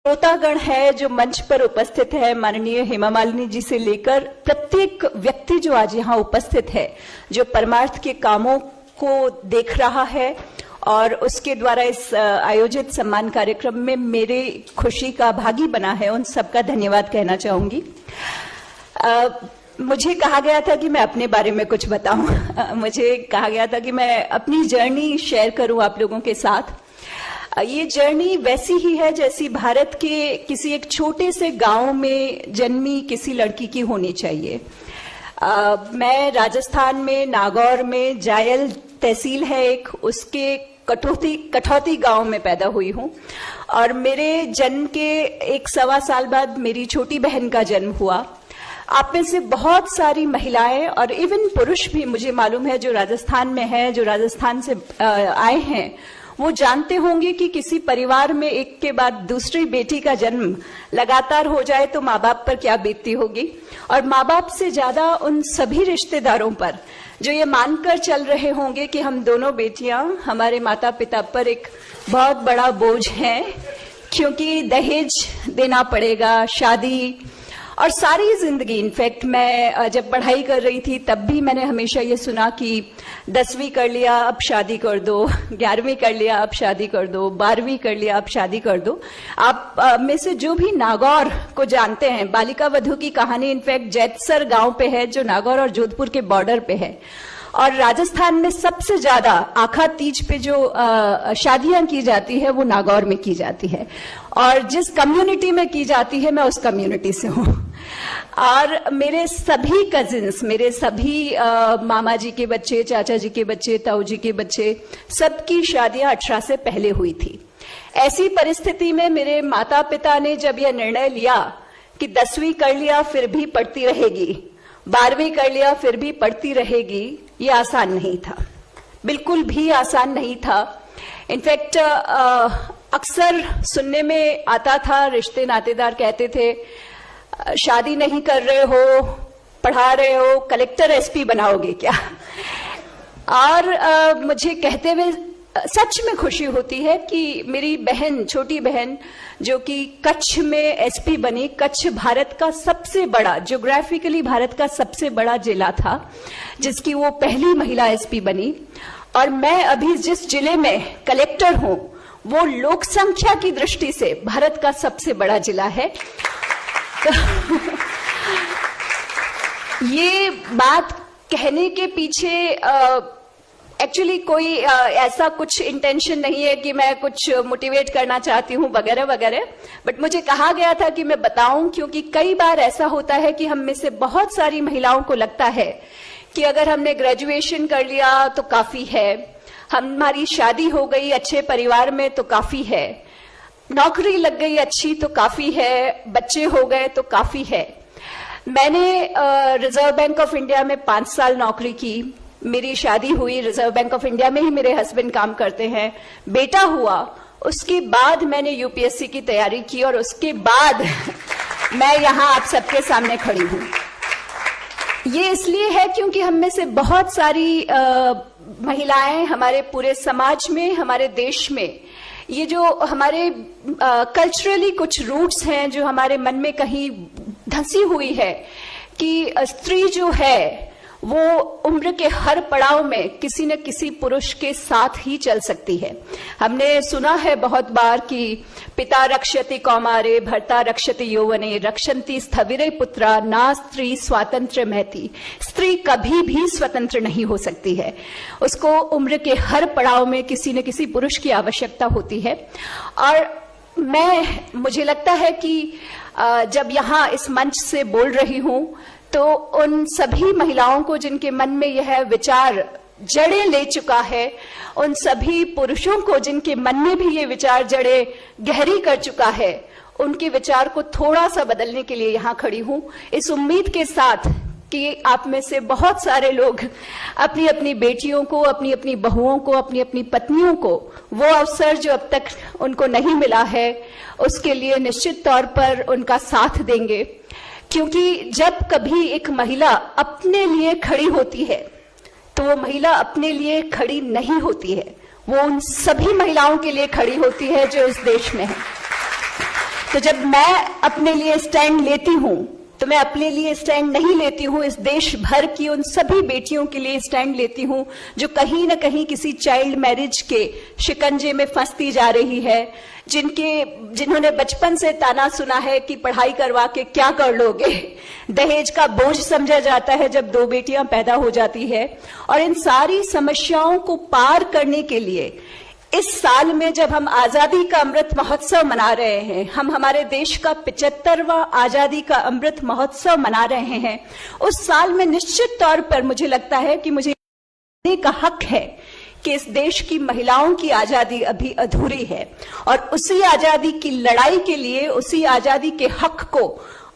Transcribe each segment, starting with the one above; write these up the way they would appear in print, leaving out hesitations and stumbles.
श्रोतागण है जो मंच पर उपस्थित है, माननीय हेमा मालिनी जी से लेकर प्रत्येक व्यक्ति जो आज यहाँ उपस्थित है, जो परमार्थ के कामों को देख रहा है और उसके द्वारा इस आयोजित सम्मान कार्यक्रम में मेरे खुशी का भागी बना है, उन सबका धन्यवाद कहना चाहूंगी। मुझे कहा गया था कि मैं अपने बारे में कुछ बताऊं। मुझे कहा गया था कि मैं अपनी जर्नी शेयर करूं आप लोगों के साथ। ये जर्नी वैसी ही है जैसी भारत के किसी एक छोटे से गांव में जन्मी किसी लड़की की होनी चाहिए। मैं राजस्थान में नागौर में जायल तहसील है एक, उसके कठौती गांव में पैदा हुई हूं और मेरे जन्म के 1-1.25 साल बाद मेरी छोटी बहन का जन्म हुआ। आप में से बहुत सारी महिलाएं और इवन पुरुष भी मुझे मालूम है जो राजस्थान में है, जो राजस्थान से आए हैं, वो जानते होंगे कि किसी परिवार में एक के बाद दूसरी बेटी का जन्म लगातार हो जाए तो माँ बाप पर क्या बीतती होगी, और माँ बाप से ज्यादा उन सभी रिश्तेदारों पर जो ये मानकर चल रहे होंगे कि हम दोनों बेटियां हमारे माता पिता पर एक बहुत बड़ा बोझ है, क्योंकि दहेज देना पड़ेगा, शादी और सारी जिंदगी। इनफैक्ट मैं जब पढ़ाई कर रही थी तब भी मैंने हमेशा ये सुना कि 10वीं कर लिया अब शादी कर दो, 11वीं कर लिया अब शादी कर दो, 12वीं कर लिया अब शादी कर दो। आप में से जो भी नागौर को जानते हैं, बालिका वधू की कहानी इनफैक्ट जैतसर गांव पे है जो नागौर और जोधपुर के बॉर्डर पे है, और राजस्थान में सबसे ज्यादा आखा तीज पे जो शादियां की जाती है वो नागौर में की जाती है, और जिस कम्युनिटी में की जाती है मैं उस कम्युनिटी से हूँ। और मेरे सभी कजिन्स, मेरे सभी मामा जी के बच्चे, चाचा जी के बच्चे, ताऊ जी के बच्चे, सबकी शादियां 18 से पहले हुई थी। ऐसी परिस्थिति में मेरे माता पिता ने जब यह निर्णय लिया कि 10वीं कर लिया फिर भी पढ़ती रहेगी, 12वीं कर लिया फिर भी पढ़ती रहेगी, ये आसान नहीं था, बिल्कुल भी आसान नहीं था। इनफैक्ट अक्सर सुनने में आता था, रिश्ते नातेदार कहते थे शादी नहीं कर रहे हो, पढ़ा रहे हो, कलेक्टर एसपी बनाओगे क्या? और मुझे कहते हुए सच में खुशी होती है कि मेरी बहन, छोटी बहन जो कि कच्छ में एसपी बनी, कच्छ भारत का सबसे बड़ा, ज्योग्राफिकली भारत का सबसे बड़ा जिला था, जिसकी वो पहली महिला एसपी बनी। और मैं अभी जिस जिले में कलेक्टर हूं वो लोक संख्या की दृष्टि से भारत का सबसे बड़ा जिला है। ये बात कहने के पीछे एक्चुअली कोई ऐसा कुछ इंटेंशन नहीं है कि मैं कुछ मोटिवेट करना चाहती हूँ वगैरह वगैरह, बट मुझे कहा गया था कि मैं बताऊं, क्योंकि कई बार ऐसा होता है कि हम में से बहुत सारी महिलाओं को लगता है कि अगर हमने ग्रेजुएशन कर लिया तो काफी है, हमारी शादी हो गई अच्छे परिवार में तो काफी है, नौकरी लग गई अच्छी तो काफी है, बच्चे हो गए तो काफी है। मैंने रिजर्व बैंक ऑफ इंडिया में 5 साल नौकरी की, मेरी शादी हुई, रिजर्व बैंक ऑफ इंडिया में ही मेरे हस्बैंड काम करते हैं, बेटा हुआ, उसके बाद मैंने यूपीएससी की तैयारी की और उसके बाद मैं यहाँ आप सबके सामने खड़ी हूँ। ये इसलिए है क्योंकि हम में से बहुत सारी महिलाएं हमारे पूरे समाज में, हमारे देश में, ये जो हमारे कल्चरली कुछ रूट्स हैं जो हमारे मन में कहीं धंसी हुई है कि स्त्री जो है वो उम्र के हर पड़ाव में किसी न किसी पुरुष के साथ ही चल सकती है। हमने सुना है बहुत बार कि पिता रक्षति कौमारे, भर्ता रक्षति यौवने, रक्षन्ति स्थविरे पुत्रा, ना स्त्री स्वातंत्र महति। स्त्री कभी भी स्वतंत्र नहीं हो सकती है, उसको उम्र के हर पड़ाव में किसी न किसी पुरुष की आवश्यकता होती है। और मुझे लगता है कि जब यहाँ इस मंच से बोल रही हूं तो उन सभी महिलाओं को जिनके मन में यह विचार जड़ें ले चुका है, उन सभी पुरुषों को जिनके मन में भी ये विचार जड़ें गहरी कर चुका है, उनके विचार को थोड़ा सा बदलने के लिए यहाँ खड़ी हूं, इस उम्मीद के साथ कि आप में से बहुत सारे लोग अपनी अपनी बेटियों को, अपनी अपनी बहुओं को, अपनी अपनी पत्नियों को वो अवसर जो अब तक उनको नहीं मिला है उसके लिए निश्चित तौर पर उनका साथ देंगे। क्योंकि जब कभी एक महिला अपने लिए खड़ी होती है तो वो महिला अपने लिए खड़ी नहीं होती है, वो उन सभी महिलाओं के लिए खड़ी होती है जो इस देश में है। तो जब मैं अपने लिए स्टैंड लेती हूं तो मैं अपने लिए स्टैंड नहीं लेती हूं, इस देश भर की उन सभी बेटियों के लिए स्टैंड लेती हूं जो कहीं ना कहीं किसी चाइल्ड मैरिज के शिकंजे में फंसती जा रही है, जिन्होंने बचपन से ताना सुना है कि पढ़ाई करवा के क्या कर लोगे, दहेज का बोझ समझा जाता है जब 2 बेटियां पैदा हो जाती है। और इन सारी समस्याओं को पार करने के लिए इस साल में जब हम आजादी का अमृत महोत्सव मना रहे हैं, हम हमारे देश का 75वां आजादी का अमृत महोत्सव मना रहे हैं, उस साल में निश्चित तौर पर मुझे लगता है कि मुझे का हक है कि इस देश की महिलाओं की आजादी अभी अधूरी है और उसी आजादी की लड़ाई के लिए, उसी आजादी के हक को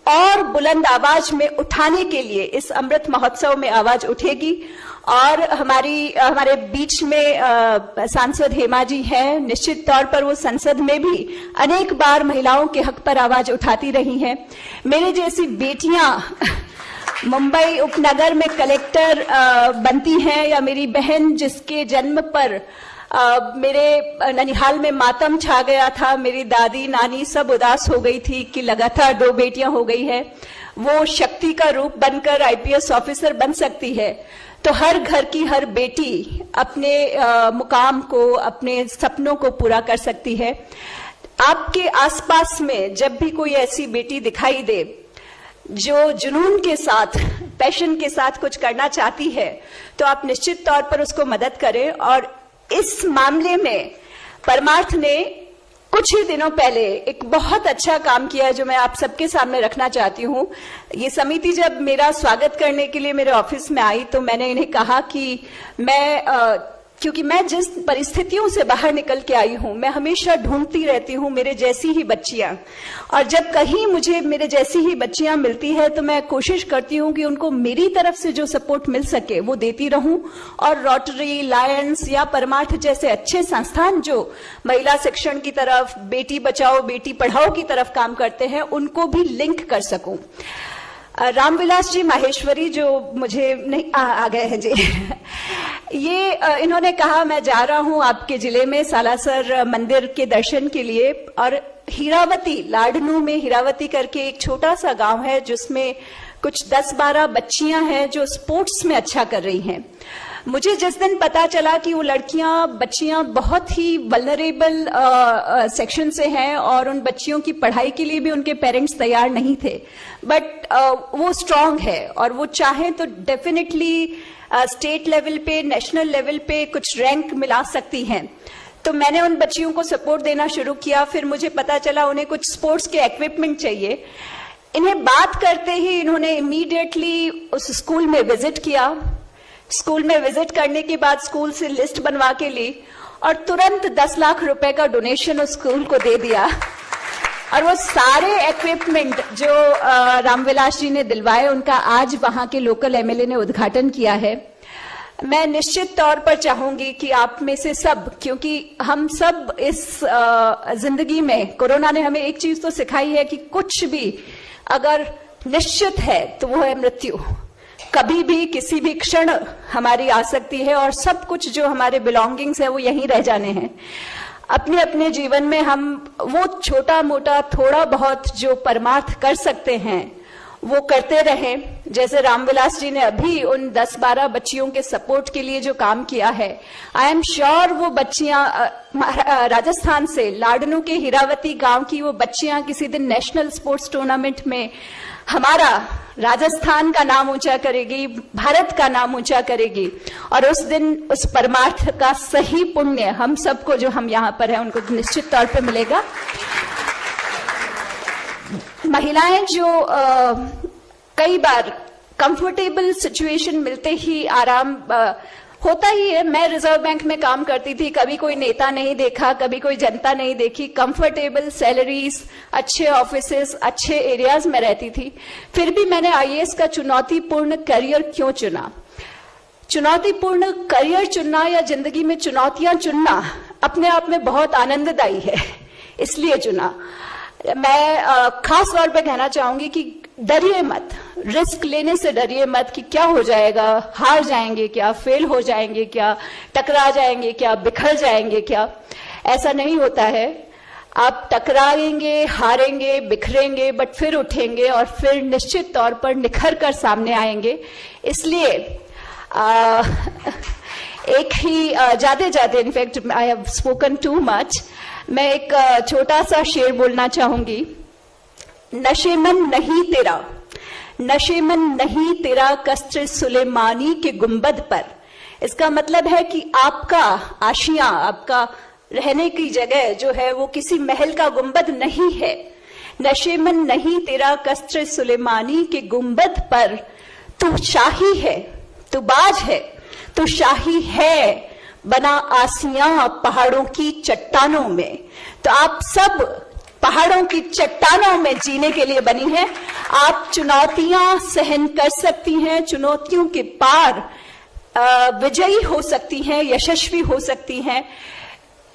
और बुलंद आवाज में उठाने के लिए इस अमृत महोत्सव में आवाज उठेगी। और हमारे बीच में सांसद हेमा जी हैं, निश्चित तौर पर वो संसद में भी अनेक बार महिलाओं के हक पर आवाज उठाती रही हैं। मेरे जैसी बेटियां मुंबई उपनगर में कलेक्टर बनती हैं, या मेरी बहन जिसके जन्म पर मेरे ननिहाल में मातम छा गया था, मेरी दादी नानी सब उदास हो गई थी कि लगातार 2 बेटियां हो गई है, वो शक्ति का रूप बनकर आईपीएस ऑफिसर बन सकती है। तो हर घर की हर बेटी अपने मुकाम को, अपने सपनों को पूरा कर सकती है। आपके आसपास में जब भी कोई ऐसी बेटी दिखाई दे जो जुनून के साथ, पैशन के साथ कुछ करना चाहती है, तो आप निश्चित तौर पर उसको मदद करें। और इस मामले में परमार्थ ने कुछ ही दिनों पहले एक बहुत अच्छा काम किया है जो मैं आप सबके सामने रखना चाहती हूं। ये समिति जब मेरा स्वागत करने के लिए मेरे ऑफिस में आई तो मैंने इन्हें कहा कि क्योंकि मैं जिस परिस्थितियों से बाहर निकल के आई हूं, मैं हमेशा ढूंढती रहती हूं मेरे जैसी ही बच्चियां, और जब कहीं मुझे मेरे जैसी ही बच्चियां मिलती है तो मैं कोशिश करती हूं कि उनको मेरी तरफ से जो सपोर्ट मिल सके वो देती रहूं। और रोटरी, लायंस या परमार्थ जैसे अच्छे संस्थान जो महिला शिक्षण की तरफ, बेटी बचाओ बेटी पढ़ाओ की तरफ काम करते हैं, उनको भी लिंक कर सकूं। रामविलास जी माहेश्वरी जो मुझे नहीं आ गए हैं जी ये इन्होंने कहा मैं जा रहा हूं आपके जिले में सालासर मंदिर के दर्शन के लिए, और हीरावती, लाडनू में हीरावती करके एक छोटा सा गांव है जिसमें कुछ 10-12 बच्चियां हैं जो स्पोर्ट्स में अच्छा कर रही हैं। मुझे जिस दिन पता चला कि वो बच्चियां बहुत ही वल्नरेबल सेक्शन से हैं और उन बच्चियों की पढ़ाई के लिए भी उनके पेरेंट्स तैयार नहीं थे, बट वो स्ट्रांग है और वो चाहें तो डेफिनेटली स्टेट लेवल पे, नेशनल लेवल पे कुछ रैंक मिला सकती हैं। तो मैंने उन बच्चियों को सपोर्ट देना शुरू किया। फिर मुझे पता चला उन्हें कुछ स्पोर्ट्स के इक्विपमेंट चाहिए। इन्हें बात करते ही इन्होंने इमीडिएटली उस स्कूल में विजिट किया। स्कूल में विजिट करने के बाद स्कूल से लिस्ट बनवा के ली और तुरंत 10 लाख रुपए का डोनेशन उस स्कूल को दे दिया। और वो सारे इक्विपमेंट जो रामविलास जी ने दिलवाए, उनका आज वहां के लोकल एमएलए ने उद्घाटन किया है। मैं निश्चित तौर पर चाहूंगी कि आप में से सब, क्योंकि हम सब इस जिंदगी में, कोरोना ने हमें एक चीज तो सिखाई है कि कुछ भी अगर निश्चित है तो वो है मृत्यु। कभी भी किसी भी क्षण हमारी आ सकती है और सब कुछ जो हमारे बिलोंगिंग्स है वो यहीं रह जाने हैं। अपने अपने जीवन में हम वो छोटा मोटा थोड़ा बहुत जो परमार्थ कर सकते हैं वो करते रहें। जैसे रामविलास जी ने अभी उन 10-12 बच्चियों के सपोर्ट के लिए जो काम किया है, आई एम श्योर वो बच्चियां राजस्थान से, लाडनू के हीरावती गांव की वो बच्चियां किसी दिन नेशनल स्पोर्ट्स टूर्नामेंट में हमारा राजस्थान का नाम ऊंचा करेगी, भारत का नाम ऊंचा करेगी। और उस दिन उस परमार्थ का सही पुण्य हम सबको, जो हम यहाँ पर हैं, उनको निश्चित तौर पे मिलेगा। महिलाएं जो कई बार कंफर्टेबल सिचुएशन मिलते ही आराम होता ही है। मैं रिजर्व बैंक में काम करती थी, कभी कोई नेता नहीं देखा, कभी कोई जनता नहीं देखी, कंफर्टेबल सैलरीज, अच्छे ऑफिसेस, अच्छे एरियाज में रहती थी। फिर भी मैंने आईएएस का चुनौतीपूर्ण करियर क्यों चुना? चुनौतीपूर्ण करियर चुनना या जिंदगी में चुनौतियां चुनना अपने आप में बहुत आनंददायी है, इसलिए चुना। मैं खास तौर पे कहना चाहूंगी कि डरिए मत, रिस्क लेने से डरिए मत कि क्या हो जाएगा, हार जाएंगे क्या, फेल हो जाएंगे क्या, टकरा जाएंगे क्या, बिखर जाएंगे क्या। ऐसा नहीं होता है। आप टकराएंगे, हारेंगे, बिखरेंगे, बट फिर उठेंगे और फिर निश्चित तौर पर निखर कर सामने आएंगे। इसलिए एक ही जाते in fact I have spoken too much, मैं एक छोटा सा शेर बोलना चाहूंगी। नशेमन नहीं तेरा, नशेमन नहीं तेरा कस्र सुलेमानी के गुंबद पर। इसका मतलब है कि आपका आशियां, आपका रहने की जगह जो है वो किसी महल का गुंबद नहीं है। नशेमन नहीं तेरा कस्र सुलेमानी के गुंबद पर, तू शाही है, तू बाज है, तू शाही है, बना आसियां पहाड़ों की चट्टानों में। तो आप सब पहाड़ों की चट्टानों में जीने के लिए बनी हैं। आप चुनौतियां सहन कर सकती हैं, चुनौतियों के पार विजयी हो सकती हैं, यशस्वी हो सकती हैं।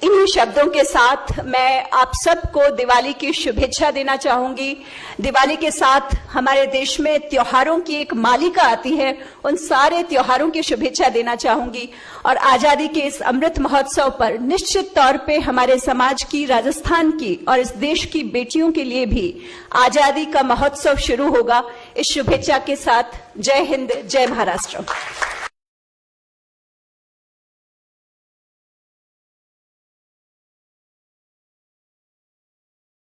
इन्हीं शब्दों के साथ मैं आप सबको दिवाली की शुभेच्छा देना चाहूंगी। दिवाली के साथ हमारे देश में त्योहारों की एक मालिका आती है, उन सारे त्योहारों की शुभेच्छा देना चाहूंगी। और आजादी के इस अमृत महोत्सव पर निश्चित तौर पे हमारे समाज की, राजस्थान की और इस देश की बेटियों के लिए भी आजादी का महोत्सव शुरू होगा। इस शुभेच्छा के साथ जय हिंद, जय महाराष्ट्र।